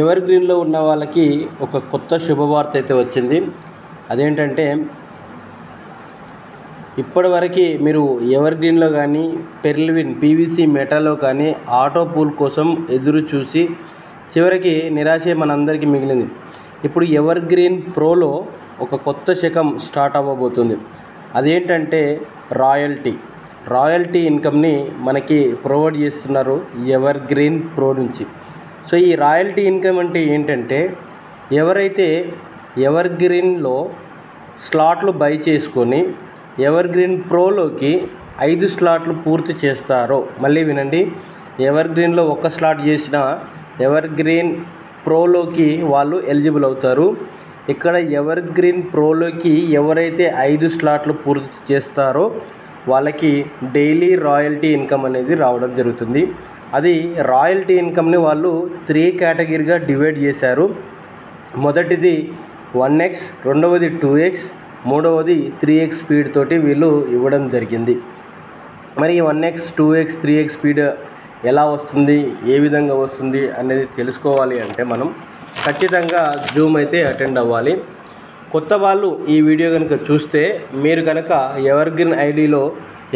Ever గ్రీన్లో ఉన్న వాళ్ళకి ఒక కొత్త శుభవార్త అయితే వచ్చింది. అదేంటంటే ఇప్పటివరకు మీరు ఎవర్ గ్రీన్లో కానీ పెర్ల్విన్ పీవీసీ మెటాలో కానీ ఆటో పూల్ కోసం ఎదురు చూసి చివరికి నిరాశే మనందరికీ మిగిలింది. ఇప్పుడు ఎవర్ గ్రీన్ ప్రోలో ఒక కొత్త శకం స్టార్ట్ అవ్వబోతుంది. అదేంటంటే రాయల్టీ ఇన్కమ్ని మనకి ప్రొవైడ్ చేస్తున్నారు ఎవర్ గ్రీన్ ప్రో నుంచి. సో ఈ రాయల్టీ ఇన్కమ్ అంటే ఏంటంటే ఎవరైతే ఎవర్ గ్రీన్లో స్లాట్లు బై చేసుకొని ఎవర్ గ్రీన్ ప్రోలోకి 5 స్లాట్లు పూర్తి చేస్తారో, మళ్ళీ వినండి, ఎవర్ గ్రీన్లో ఒక స్లాట్ చేసిన ఎవర్ గ్రీన్ ప్రోలోకి వాళ్ళు ఎలిజిబుల్ అవుతారు. ఇక్కడ ఎవర్ గ్రీన్ ప్రోలోకి ఎవరైతే 5 స్లాట్లు పూర్తి చేస్తారో వాళ్ళకి డైలీ రాయల్టీ ఇన్కమ్ అనేది రావడం జరుగుతుంది. అది రాయల్టీ ఇన్కమ్ని వాళ్ళు 3 కేటగిరీగా డివైడ్ చేశారు. మొదటిది 1x, రెండవది 2x, మూడవది 3x స్పీడ్ తోటి వీళ్ళు ఇవ్వడం జరిగింది. మరి 1x, 2x, 3x స్పీడ్ ఎలా వస్తుంది, ఏ విధంగా వస్తుంది అనేది తెలుసుకోవాలి అంటే మనం ఖచ్చితంగా జూమ్ అయితే అటెండ్ అవ్వాలి. కొత్త వాళ్ళు ఈ వీడియో కనుక చూస్తే మీరు కనుక ఎవర్ గ్రీన్ ఐడిలో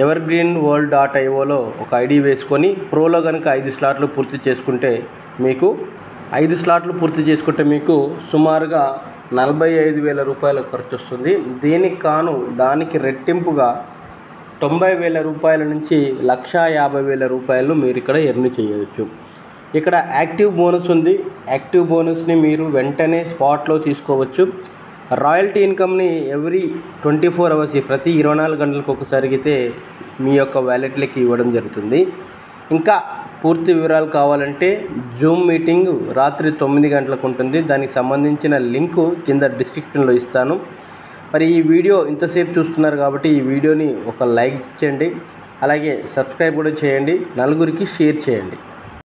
evergreenworld.ioలో ఒక ఐడి వేసుకొని ప్రోలో కనుక 5 స్లాట్లు పూర్తి చేసుకుంటే మీకు 5 స్లాట్లు పూర్తి చేసుకుంటే మీకు సుమారుగా 45,000 రూపాయల ఖర్చు వస్తుంది. దానికి రెట్టింపుగా 90,000 రూపాయల నుంచి 150,000 రూపాయలు మీరు ఇక్కడ ఎర్న్ చేయవచ్చు. ఇక్కడ యాక్టివ్ బోనస్ ఉంది. యాక్టివ్ బోనస్ని మీరు వెంటనే స్పాట్లో తీసుకోవచ్చు. రాయల్టీ ఇన్కమ్ని ఎవ్రీ 24 అవర్స్, ప్రతి 24 గంటలకు ఒకసారి అయితే మీ యొక్క వ్యాలెట్లకి ఇవ్వడం జరుగుతుంది. ఇంకా పూర్తి వివరాలు కావాలంటే జూమ్ మీటింగ్ రాత్రి 9 గంటలకు ఉంటుంది. దానికి సంబంధించిన లింకు కింద డిస్క్రిప్షన్లో ఇస్తాను. మరి ఈ వీడియో ఇంతసేపు చూస్తున్నారు కాబట్టి ఈ వీడియోని ఒక లైక్ చేయండి, అలాగే సబ్స్క్రైబ్ కూడా చేయండి, నలుగురికి షేర్ చేయండి.